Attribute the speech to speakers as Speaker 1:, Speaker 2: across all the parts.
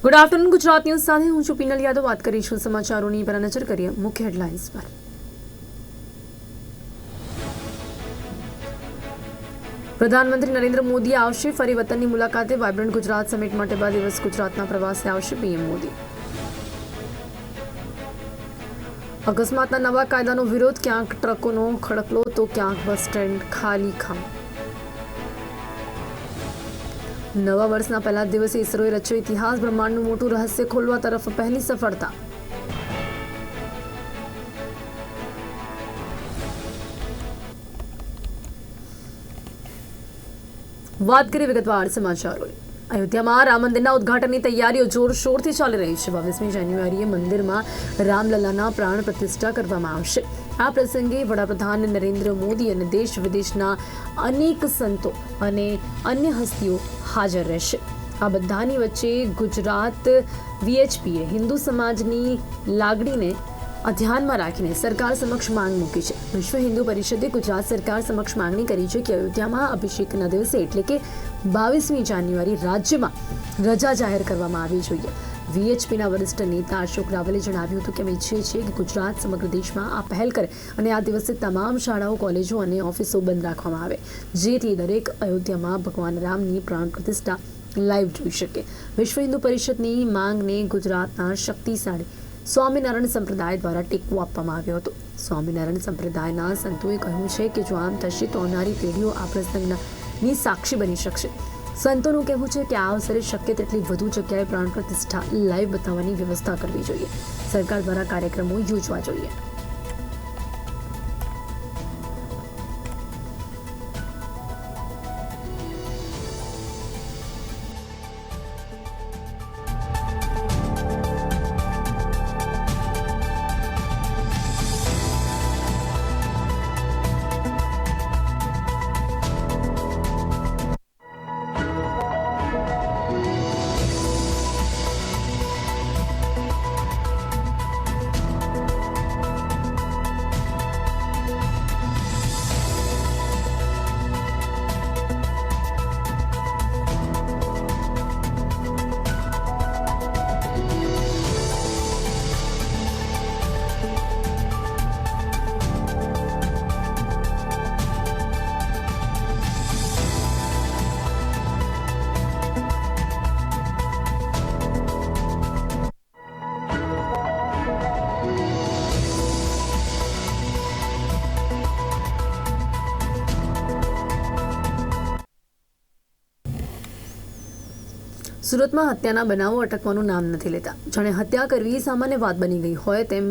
Speaker 1: Good afternoon Gujarat news સાથે હું છું પીનલ યાદવ વાત કરીશું સમાચારોની પર નજર કરીએ મુખ્ય હેડલાઇન્સ પર। પ્રધાનમંત્રી નરેન્દ્ર મોદી આવશે ફરી વતનની મુલાકાતે। વાઇબ્રન્ટ ગુજરાત સમિટ માટે 2 દિવસ ગુજરાતના પ્રવાસે આવશે પીએમ મોદી। અકસ્માતના નવા કાયદાનો વિરોધ, ક્યાંક ટ્રકોનો ખડકલો તો ક્યાંક બસ સ્ટેન્ડ ખાલી ખામ। નવા વર્ષના પહેલા દિવસે ઇસરોએ રચ્યો ઇતિહાસ, બ્રહ્માંડનું મોટું રહસ્ય ખોલવા તરફ પહેલી સફળતા। વાત કરીએ વિગતવાર સમાચારોની। અયોધ્યામાં રામ મંદિરના ઉદ્ઘાટનની તૈયારીઓ જોરશોરથી ચાલી રહી છે। 22મી જાન્યુઆરીએ મંદિરમાં રામલલ્લાના પ્રાણ પ્રતિષ્ઠા કરવામાં આવશે। આ પ્રસંગે વડાપ્રધાન નરેન્દ્ર મોદી અને દેશ વિદેશના અનેક સંતો અને અન્ય હસ્તીઓ હાજર રહેશે। આ બધાની વચ્ચે ગુજરાત વીએચપીએ હિન્દુ સમાજની લાગણીને ધ્યાનમાં રાખીને સરકાર સમક્ષ માંગ મૂકી છે। વિશ્વ હિન્દુ પરિષદે ગુજરાત સરકાર સમક્ષ માંગણી કરી છે કે અયોધ્યામાં અભિષેકના દિવસે એટલે કે 22મી જાન્યુઆરી રાજ્યમાં રજા જાહેર કરવામાં આવવી જોઈએ। વીએચપીના વરિષ્ઠ નેતા અશોક રાવલે જણાવ્યું હતું કે અમે ઈચ્છીએ છીએ કે ગુજરાત સમગ્ર દેશમાં આ પહેલ કરે અને આ દિવસે તમામ શાળાઓ, કોલેજો અને ઓફિસો બંધ રાખવામાં આવે, જેથી દરેક અયોધ્યામાં ભગવાન રામની પ્રાણ પ્રતિષ્ઠા લાઈવ જોઈ શકે। વિશ્વ હિન્દુ પરિષદની માંગને ગુજરાતના શક્તિશાળી સ્વામિનારાયણ સંપ્રદાય દ્વારા ટેકો આપવામાં આવ્યો હતો। સ્વામિનારાયણ સંપ્રદાયના સંતોએ કહ્યું છે કે જો આમ થશે તો આવનારી પેઢીઓ આ પ્રસંગની સાક્ષી બની શકશે। સંતોનું કહેવું છે કે આ અવસરે શક્ય તેટલી વધુ જગ્યાએ પ્રાણ પ્રતિષ્ઠા લાઈવ બતાવવાની વ્યવસ્થા કરવી જોઈએ। સરકાર દ્વારા કાર્યક્રમો યોજવા જોઈએ। સુરતમાં હત્યાના બનાવો અટકવાનું નામ નથી લેતા। જાણે હત્યા કરવી સામાન્ય વાત બની ગઈ હોય તેમ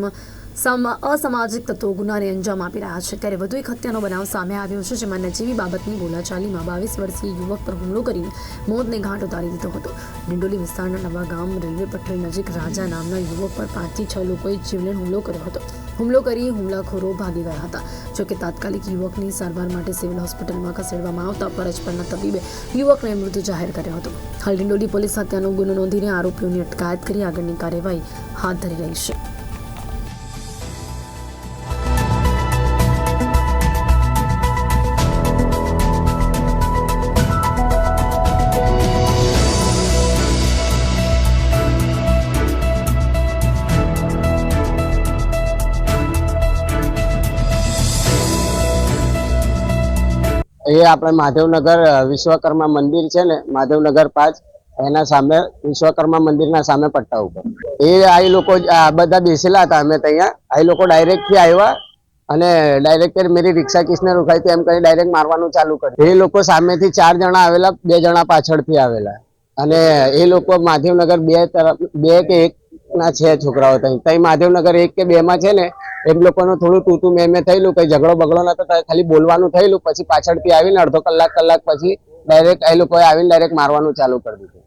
Speaker 1: અસામાજિક તત્વો ગુનાને અંજામ આપી રહ્યા છે। ત્યારે વધુ એક હત્યાનો બનાવ સામે આવ્યો છે, જેમાં નજીવી બાબતની બોલાચાલીમાં 22 વર્ષીય યુવક પર હુમલો કરીને મોતને ઘાટ ઉતારી દીધો હતો। ડિંડોલી વિસ્તારના નવા ગામ રેલવે પટરી નજીક રાજા નામના યુવક પર 5 થી 6 લોકોએ જીવલેણ હુમલો કર્યો હતો। હુમલો કરી હુમલાખોરો ભાગી ગયા હતા। જોકે તાત્કાલિક યુવકની સારવાર માટે સિવિલ હોસ્પિટલમાં ખસેડવામાં આવતા ફરજ પરના તબીબે યુવકને મૃત જાહેર કર્યો હતો। હાલ ડિંડોલી પોલીસ હત્યાનો ગુનો નોંધીને આરોપીઓની અટકાયત કરી આગળની કાર્યવાહી હાથ ધરી રહી છે।
Speaker 2: એ આપણે માધવનગર વિશ્વકર્મા મંદિર છે ને, માધવનગર 5 એના સામે વિશ્વકર્મા મંદિરના સામે પટ્ટા ઉપર આ લોકો બધા બેસેલા હતા। અમે ત્યાં આ લોકો ડાયરેક્ટ થી આવ્યા અને ડાયરેક્ટ મેરી રિક્ષા કિસને રોકાઈ તેમ કરી ડાયરેક્ટ મારવાનું ચાલુ કર્યું। એ લોકો સામેથી 4 જણા આવેલા, 2 જણા પાછળથી આવેલા અને એ લોકો માધવનગર 2 કે 1 ના છે છોકરાઓ ત્યાં માધવનગર 1 કે 2 માં છે ને એમ લોકોનું થોડું તૂતું મેં થયેલું, કઈ ઝઘડો બગડો નતો, ખાલી બોલવાનું થયેલું। પછી પાછળથી આવીને અડધો કલાક પછી ડાયરેક્ટ એ લોકોએ આવીને ડાયરેક્ટ મારવાનું ચાલુ કરી દીધું।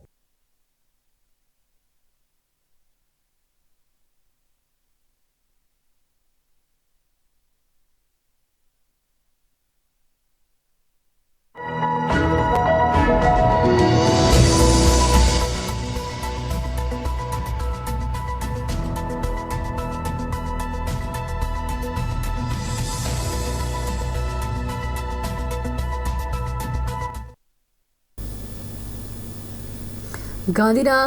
Speaker 1: ગાંધીના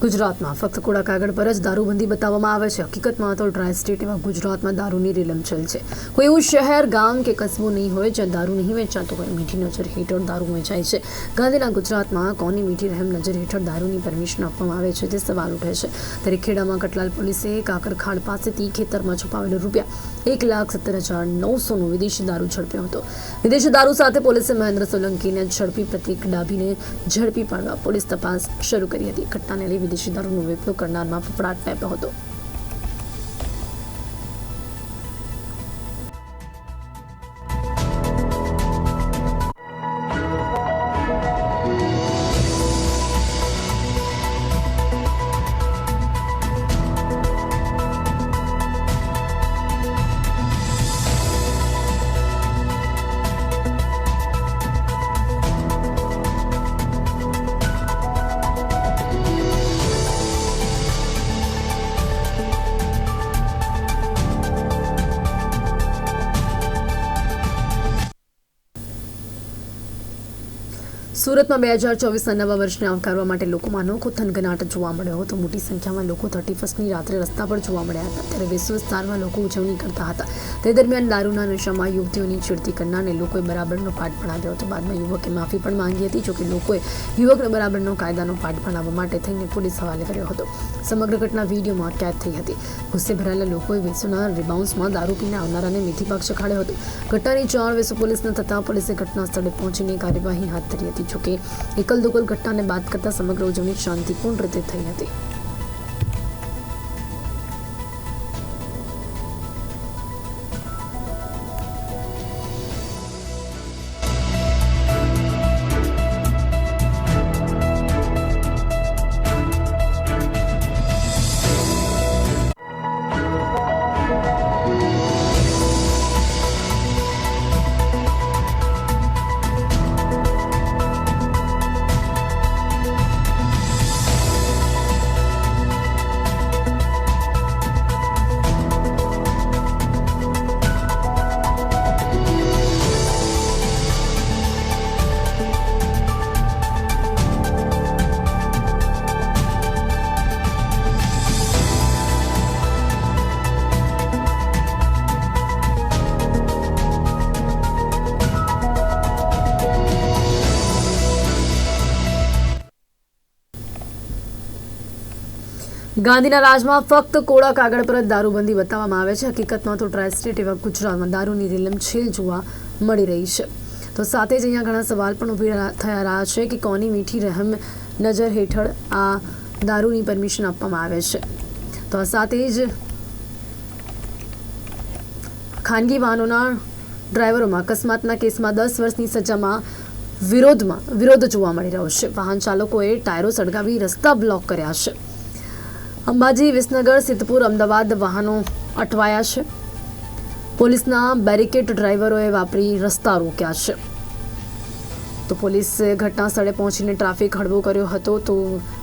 Speaker 1: ગુજરાતમાં ફક્ત કોડા કાગળ પર જ દારૂબંધી બતાવવામાં આવે છે. હકીકતમાં તો ડ્રાય સ્ટેટ એવા ગુજરાતમાં દારૂની રીલમછેલ છે. કોઈ એવું શહેર, ગામ કે કસ્બો નહીં હોય જ્યાં દારૂ નહીં વેચાતો હોય. મીઠી નજર હેઠળ દારૂ વેચાય છે. ગાંધીના ગુજરાતમાં કોની મીઠી રહેમ નજર હેઠળ દારૂની પરમિશન આપવામાં આવે છે તે સવાલ ઉઠે છે. ત્યારે ખેડામાં કટલાલ પોલીસે કાકરખાડ પાસેથી ખેતરમાં છુપાવેલો ₹1,17,900નો વિદેશી દારૂ ઝડપ્યો હતો. વિદેશી દારૂ સાથે પોલીસે મહેન્દ્ર સોલંકીને ઝડપી પ્રતીક ડાભીને ઝડપી પાડવા પોલીસ તપાસ શરૂ કરી હતી. ઘટનાને લઈ વિદેશી દારૂનો વેપલો કરનારમાં ફફડાટ ફેલાયો હતો. સુરતમાં 2024ના નવા વર્ષને આવકારવા માટે લોકોમાં અનોખો થનગનાટ જોવા મળ્યો હતો. મોટી સંખ્યામાં લોકો 31મી રાત્રે રસ્તા પર જોવા મળ્યા હતા. ત્યારે વિશ્વ વિસ્તારમાં લોકો ઉજવણી કરતા હતા. તે દરમિયાન દારૂના નશામાં યુવતીઓની છેડતી કરનારને લોકોએ બરાબરનો પાઠ ભણાવ્યો હતો. બાદમાં યુવકે માફી પણ માંગી હતી. જોકે લોકોએ યુવકને બરાબરનો કાયદાનો પાઠ ભણાવવા માટે થઈને પોલીસ હવાલે કર્યો હતો. સમગ્ર ઘટના વિડીયોમાં કેદ થઈ હતી. ગુસ્સે ભરાયેલા લોકોએ વેસુના રિબાઉન્સમાં દારૂ પીને આવનારાને મેથી પાક ચખાડ્યો હતો. ઘટનાની જાણ વેસુ પોલીસને થતાં પોલીસે ઘટના સ્થળે પહોંચીને કાર્યવાહી હાથ ધરી હતી. જોકે એકલ દુકલ ઘટનાને બાદ કરતા સમગ્ર ઉજવણી શાંતિપૂર્ણ રીતે થઈ હતી. ગાંધીના રાજમાં ફક્ત કોળા કાગળ પર જ દારૂબંધી બતાવવામાં આવે છે. હકીકતમાં તો ટ્રાય સ્ટેટ એવા ગુજરાતમાં દારૂની રીલમછેલ જોવા મળી રહી છે. તો સાથે જ અહીંયા ઘણા સવાલ પણ ઊભી થયા રહ્યા છે કે કોની મીઠી રહેમ નજર હેઠળ આ દારૂની પરમિશન આપવામાં આવે છે. તો આ સાથે જ ખાનગી વાહનોના ડ્રાઈવરોમાં અકસ્માતના કેસમાં 10 વર્ષની સજામાં વિરોધ જોવા મળી રહ્યો છે. વાહન ચાલકોએ ટાયરો સળગાવી રસ્તા બ્લોક કર્યા છે. અંબાજી, વિસનગર, સિદ્ધપુર, અમદાવાદ વાહનો અટવાયા છે. પોલીસના બેરિકેડ ડ્રાઈવરોએ વાપરી રસ્તા રોક્યા છે. તો પોલીસે ઘટના સ્થળે પહોંચીને ટ્રાફિક હળવો કર્યો હતો. તો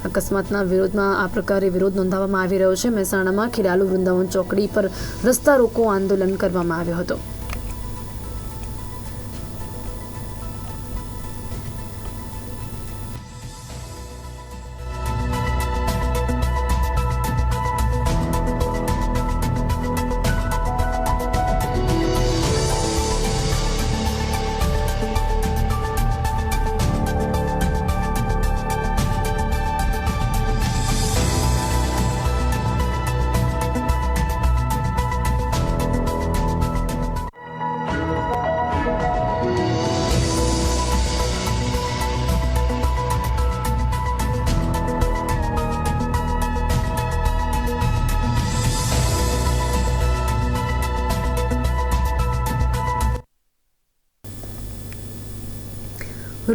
Speaker 1: અકસ્માતના વિરોધમાં આ પ્રકારે વિરોધ નોંધાવવામાં આવી રહ્યો છે. મહેસાણામાં ખેરાલુ વૃંદાવન ચોકડી પર રસ્તા રોકો આંદોલન કરવામાં આવ્યો હતો.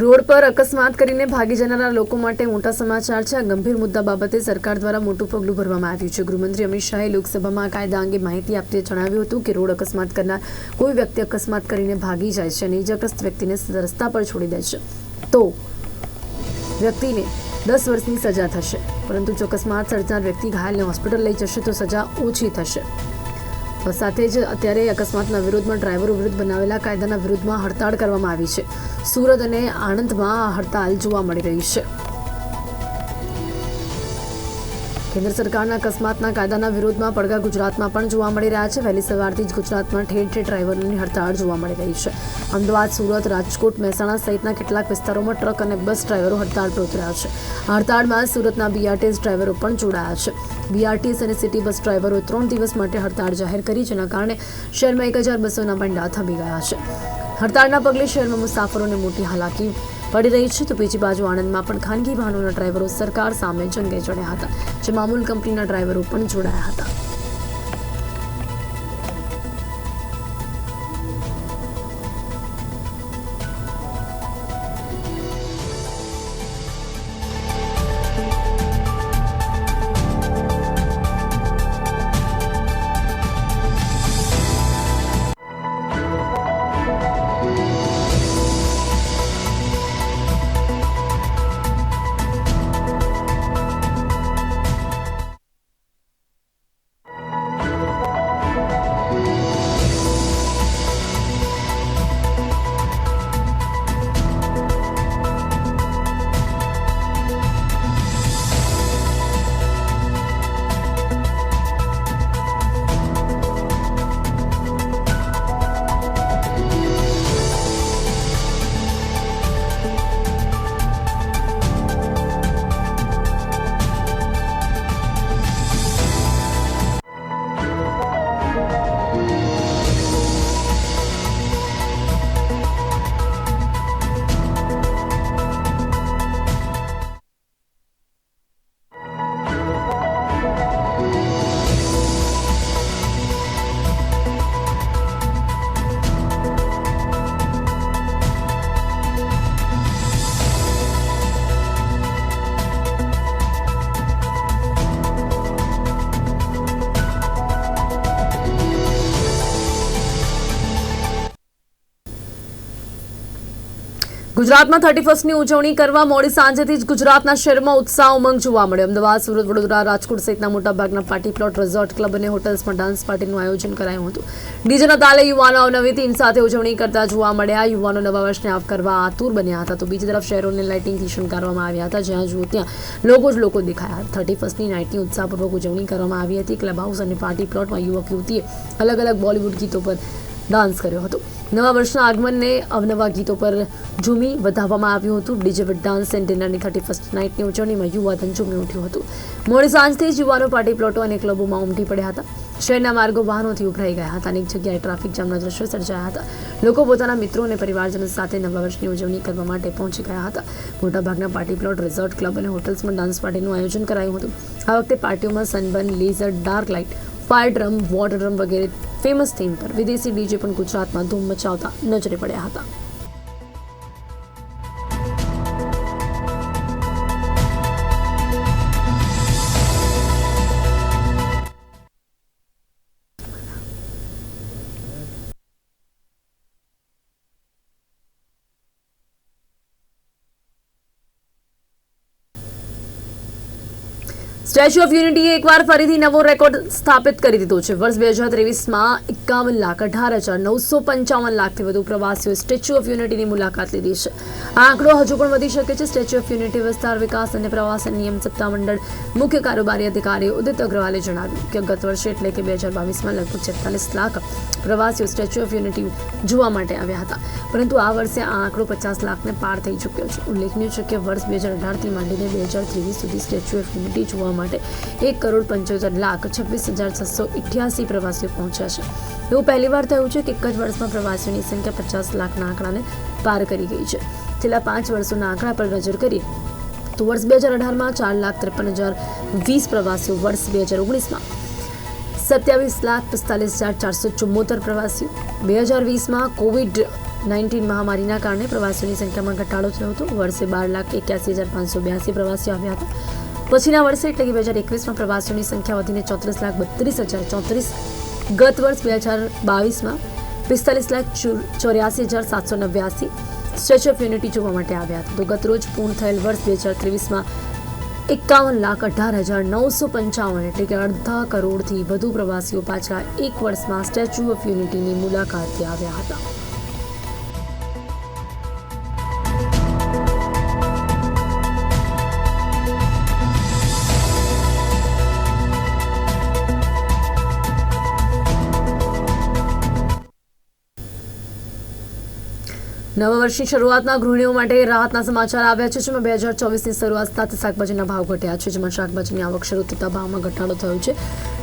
Speaker 1: રોડ પર અકસ્માત કરીને ભાગી જનારા લોકો માટે મોટા સમાચાર છે. આ ગંભીર મુદ્દા બાબતે સરકાર દ્વારા મોટું પગલું ભરવામાં આવ્યું છે. ગૃહમંત્રી અમિત શાહે લોકસભામાં કાયદા અંગે માહિતી આપતે જણાવ્યું હતું કે રોડ અકસ્માત કરનાર કોઈ વ્યક્તિ અકસ્માત કરીને ભાગી જાય છે અને ઇજાગ્રસ્ત વ્યક્તિને રસ્તા પર છોડી દે છે તો વ્યક્તિને 10 વર્ષની સજા થશે. પરંતુ જો અકસ્માત સર્જનાર વ્યક્તિ ઘાયલને હોસ્પિટલ લઈ જશે તો સજા ઓછી થશે. સાથે જ અત્યારે અકસ્માતના વિરોધમાં ડ્રાઈવરો વિરુદ્ધ બનાવેલા કાયદાના વિરુદ્ધમાં હડતાળ કરવામાં આવી છે. સુરત અને આણંદમાં હડતાળ જોવા મળી રહી છે. કેન્દ્ર સરકારના અકસ્માતના કાયદાના વિરોધમાં પડઘા ગુજરાતમાં પણ જોવા મળી રહ્યા છે. વહેલી સવારથી જ ગુજરાતમાં ઠેર ઠેર ડ્રાઈવરોની હડતાળ જોવા મળી રહી છે. અમદાવાદ, સુરત, રાજકોટ, મહેસાણા સહિતના કેટલાક વિસ્તારોમાં ટ્રક અને બસ ડ્રાઈવરો હડતાળ પર ઉતર્યા છે. હડતાળમાં સુરતના બીઆરટીએસ ડ્રાઈવરો પણ જોડાયા છે. બીઆરટીએસ અને સિટી બસ ડ્રાઈવરોએ 3 દિવસ માટે હડતાળ જાહેર કરી, જેના કારણે શહેરમાં 1200ના પંડા થમી ગયા છે. હડતાળના પગલે શહેરમાં મુસાફરોને મોટી હાલાકી પડી રહી છે. તો બીજી બાજુ આણંદમાં પણ ખાનગી વાહનોના ડ્રાઈવરો સરકાર સામે જંગે ચડ્યા હતા, જેમાં અમૂલ કંપનીના ડ્રાઈવરો પણ જોડાયા હતા. ગુજરાતમાં 31ની ઉજવણી કરવા મોડી સાંજેથી જ ગુજરાતના શહેરમાં ઉત્સાહ ઉમંગ જોવા મળ્યો. અમદાવાદ, સુરત, વડોદરા, રાજકોટ સહિતના મોટાભાગના પાર્ટી પ્લોટ, રિઝોર્ટ, ક્લબ અને હોટલ્સમાં ડાન્સ પાર્ટીનું આયોજન કરાયું હતું. ડીજેના તાલે યુવાનો અવનવી થીમ સાથે ઉજવણી કરતા જોવા મળ્યા. યુવાનો નવા વર્ષને આવકારવા આતુર બન્યા હતા. તો બીજી તરફ શહેરોને લાઇટિંગથી શણગારવામાં આવ્યા હતા, જ્યાં જુઓ ત્યાં લોકો જ લોકો દેખાયા. 31ની નાઇટની ઉત્સાહપૂર્વક ઉજવણી કરવામાં આવી હતી. ક્લબ હાઉસ અને પાર્ટી પ્લોટમાં યુવક યુવતીએ અલગ અલગ બોલિવૂડ ગીતો પર ડાન્સ કર્યો હતો. નવા વર્ષના આગમનને અવનવા ગીતો પર ઝૂમી વધાવવામાં આવ્યું હતું. ડીજે વિથ ડાન્સ એન્ડ ડિનરની 31st નાઇટની ઉજવણીમાં યુવાધન ઝૂમી ઉઠ્યું હતું. મોડી સાંજથી જ યુવાનો પાર્ટી પ્લોટો અને ક્લબોમાં ઉમટી પડ્યા હતા. શહેરના માર્ગો વાહનોથી ઉભરાઈ ગયા હતા. અનેક જગ્યાએ ટ્રાફિક જામના દ્રશ્યો સર્જાયા હતા. લોકો પોતાના મિત્રો અને પરિવારજનો સાથે નવા વર્ષની ઉજવણી કરવા માટે પહોંચી ગયા હતા. મોટાભાગના પાર્ટી પ્લોટ, રિઝોર્ટ, ક્લબ અને હોટલ્સમાં ડાન્સ પાર્ટીનું આયોજન કરાયું હતું. આ વખતે પાર્ટીઓમાં sunburn, laser, dark light, fire drum, water drum વગેરે ફેમસ થીમ પર વિદેશી ડીજે પણ ગુજરાતમાં ધૂમ મચાવતા નજરે પડ્યા હતા. સ્ટેચ્યુ ઓફ યુનિટીએ એકવાર ફરીથી નવો રેકોર્ડ સ્થાપિત કરી દીધો છે. વર્ષ 2023માં 51,18,955 લાખથી વધુ પ્રવાસીઓ સ્ટેચ્યુ ઓફ યુનિટીની મુલાકાત લીધી છે. આ આંકડો હજુ પણ વધી શકે છે. સ્ટેચ્યુ ઓફ યુનિટી વિસ્તાર વિકાસ અને પ્રવાસન નિયમ સત્તામંડળ મુખ્ય કારોબારી અધિકારી ઉદિત અગ્રવાલે જણાવ્યું કે ગત વર્ષે એટલે કે 2022માં લગભગ 46 લાખ પ્રવાસીઓ સ્ટેચ્યુ ઓફ યુનિટી જોવા માટે આવ્યા હતા, પરંતુ આ વર્ષે આ આંકડો 50 લાખને પાર થઈ ચૂક્યો છે. ઉલ્લેખનીય છે કે વર્ષ 2018થી માંડીને 2023 સુધી સ્ટેચ્યુ ઓફ યુનિટી જોવા માટે 1,75,26,688 પ્રવાસીઓ પહોંચ્યા છે. એવું પહેલીવાર થયું છે કે એક જ વર્ષમાં પ્રવાસીઓની સંખ્યા 50 લાખના આંકડાને પાર કરી ગઈ છે. છેલ્લા 5 વર્ષોના આંકડા પર નજર કરીએ તો વર્ષ 2018માં 4,53,020 પ્રવાસીઓ, વર્ષ 2019માં 27,45,474 પ્રવાસીઓ, 2020માં કોવિડ-19 મહામારીના કારણે પ્રવાસીઓની સંખ્યામાં ઘટાડો થયો હતો. વર્ષે 12,81,582 પ્રવાસીઓ આવ્યા હતા. પછીના વર્ષે એટલે કે 2021માં પ્રવાસીઓની સંખ્યા વધીને 34,32,034, ગત વર્ષ 2022માં 45,84,789 સ્ટેચ્યુ ઓફ યુનિટી જોવા માટે આવ્યા હતા. તો ગત રોજ પૂર્ણ થયેલ વર્ષ 2023માં 51,18,955 એટલે કે અડધા કરોડથી વધુ પ્રવાસીઓ પાછલા એક વર્ષમાં સ્ટેચ્યુ ઓફ યુનિટીની મુલાકાતે આવ્યા હતા. નવા વર્ષની શરૂઆતના ગૃહિણીઓ માટે રાહતના સમાચાર આવ્યા છે, જેમાં 2024ની શરૂઆત સાથે શાકભાજીના ભાવ ઘટ્યા છે, જેમાં શાકભાજીની આવક શરૂ થતાં ભાવમાં ઘટાડો થયો છે.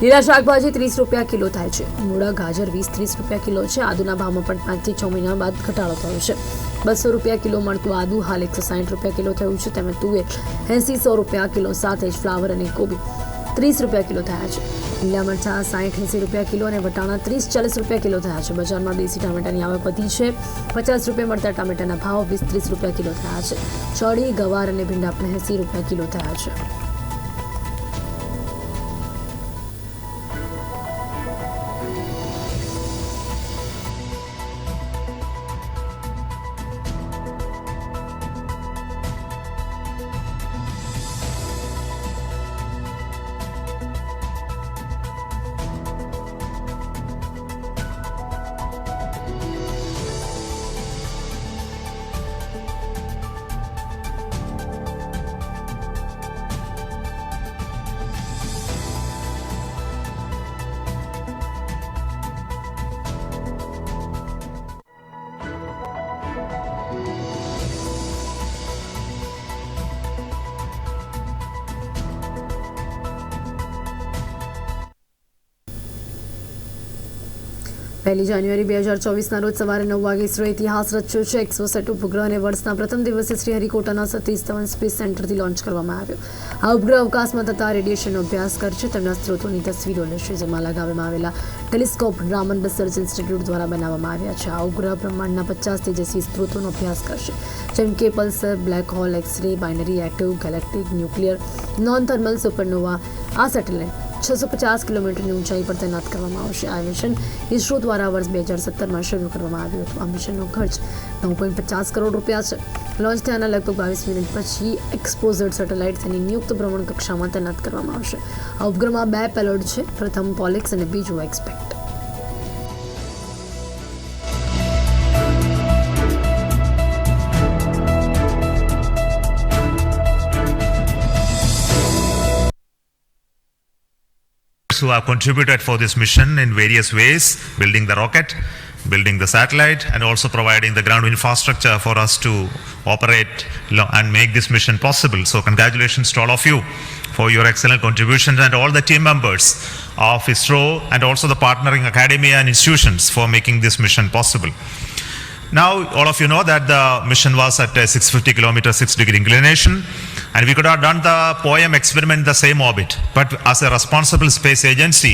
Speaker 1: લીલા શાકભાજી 30 રૂપિયા કિલો થાય છે, મૂળા ગાજર 20-30 રૂપિયા કિલો છે. આદુના ભાવમાં પણ 5 થી 6 મહિના બાદ ઘટાડો થયો છે. 200 રૂપિયા કિલો મળતું આદુ હાલ 160 રૂપિયા કિલો થયું છે. તેમજ તુવેર 80-100 રૂપિયા કિલો, સાથે જ ફ્લાવર અને કોબી 30 રૂપિયા કિલો થયા છે. લીલા મરચાં 60-80 રૂપિયા કિલો અને વટાણા 30-40 રૂપિયા કિલો થયા છે. બજારમાં દેશી ટામેટાની આવક વધી છે. 50 રૂપિયા મળતા ટામેટાના ભાવ 20-30 રૂપિયા કિલો થયા છે. ચોળી, ગવાર અને ભીંડા પણ 80 રૂપિયા કિલો થયા છે. પહેલી જાન્યુઆરી 2024ના રોજ સવારે 9 વાગે ઇસરોએ ઇતિહાસ રચ્યો છે. 160 ઉપગ્રહને વર્ષના પ્રથમ દિવસે શ્રીહરિકોટાના સતીશ ધવન સ્પેસ સેન્ટરથી લોન્ચ કરવામાં આવ્યો. આ ઉપગ્રહ અવકાશમાં થતા રેડિયેશનનો અભ્યાસ કરશે. તેમના સ્ત્રોતોની તસવીરો લેશે, જેમાં લગાવવામાં આવેલા ટેલિસ્કોપ રામન રિસર્ચ ઇન્સ્ટિટ્યૂટ દ્વારા બનાવવામાં આવ્યા છે. આ ઉપગ્રહ બ્રહ્માંડના 50 તેજસ્વી સ્ત્રોતોનો અભ્યાસ કરશે, જેમ કે pulsar, black hole, X-ray, binary active, galactic, nuclear, non thermal supernova. આ સેટેલાઇટ 650 કિલોમીટરની ઊંચાઈ પર તૈનાત કરવામાં આવશે. આ મિશન ઇસરો દ્વારા વર્ષ 2017માં શરૂ કરવામાં આવ્યું હતું. આ મિશનનો ખર્ચ 9.50 કરોડ રૂપિયા છે. લોન્ચ થયાના લગભગ 22 મિનિટ પછી એક્સપોઝર સેટેલાઇટ તેની નિયુક્ત ભ્રમણ કક્ષામાં તૈનાત કરવામાં આવશે. આ ઉપગ્રહમાં 2 પેલોડ છે, પ્રથમ પોલિક્સ અને બીજું expect.
Speaker 3: who have contributed for this mission in various ways, building the rocket, building the satellite, and also providing the ground infrastructure for us to operate and make this mission possible. So congratulations to all of you for your excellent contributions, and all the team members of ISRO and also the partnering academia and institutions for making this mission possible. Now, all of you know that the mission was at a 650 kilometer 6-degree inclination, and we could have done the POEM experiment in the same orbit. But as a responsible space agency,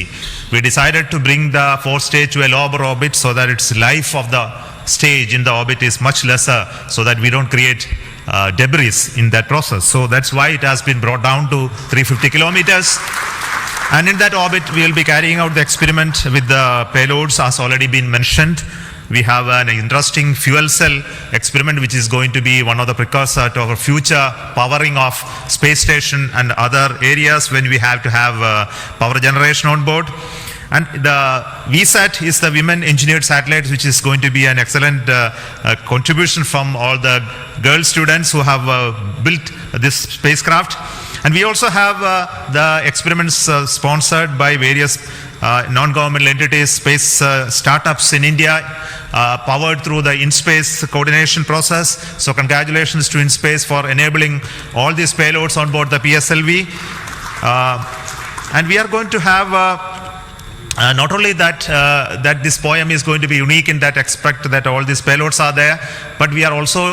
Speaker 3: we decided to bring the fourth stage to a lower orbit so that its life of the stage in the orbit is much lesser, so that we don't create debris in that process. So that's why it has been brought down to 350 kilometers. And in that orbit, we will be carrying out the experiment with the payloads, as already been mentioned. We have an interesting fuel cell experiment, which is going to be one of the precursor to our future powering of space station and other areas when we have to have power generation on board. And the VSAT is the Women Engineered Satellites, which is going to be an excellent contribution from all the girl students who have built this spacecraft. And we also have the experiments sponsored by various non-governmental entities, space startups in India, powered through the InSpace coordination process. So congratulations to InSpace for enabling all these payloads on board the PSLV. And we are going to have not only that this POEM is going to be unique in that aspect that all these payloads are there, but we are also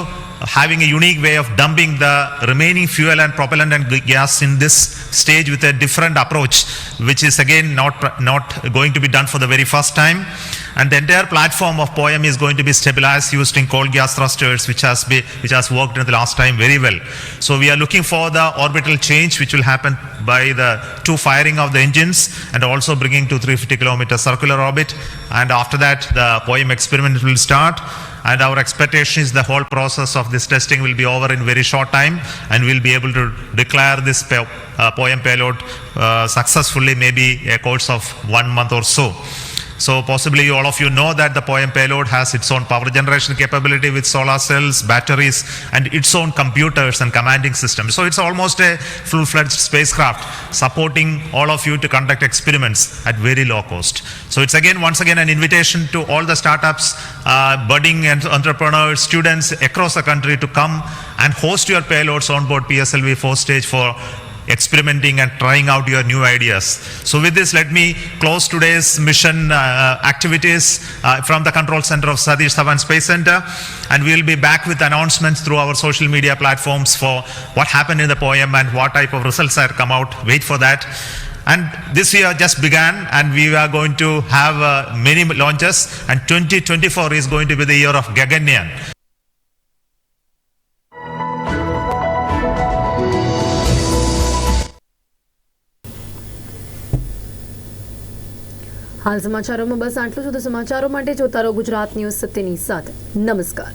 Speaker 3: having a unique way of dumping the remaining fuel and propellant and gas in this stage with a different approach, which is again not going to be done for the very first time. And the entire platform of POEM is going to be stabilized using cold gas thrusters, which has worked in the last time very well. So we are looking for the orbital change, which will happen by the 2 firing of the engines, and also bringing to 350 kilometer circular orbit. And after that, the POEM experiment will start. And our expectation is the whole process of this testing will be over in very short time, and we'll be able to declare this POEM payload successfully, maybe a course of 1 month or so. So possibly all of you know that the POEM payload has its own power generation capability with solar cells, batteries, and its own computers and commanding systems. So it's almost a full-fledged spacecraft supporting all of you to conduct experiments at very low cost. So it's once again an invitation to all the startups, budding and entrepreneurs, students across the country to come and host your payloads on board PSLV 4 stage for experimenting and trying out your new ideas. So with this, let me close today's mission activities from the control center of Satish Dhawan Space Center, and we will be back with announcements through our social media platforms for what happened in the POEM and what type of results are come out. Wait for that. And this year just began, and we are going to have many launches, and 2024 is going to be the year of Gaganyaan.
Speaker 1: હાલ સમાચારોમાં બસ આટલું જ. તો સમાચારો માટે જોતા રહો Gujarat news સત્યની સાથે. નમસ્કાર.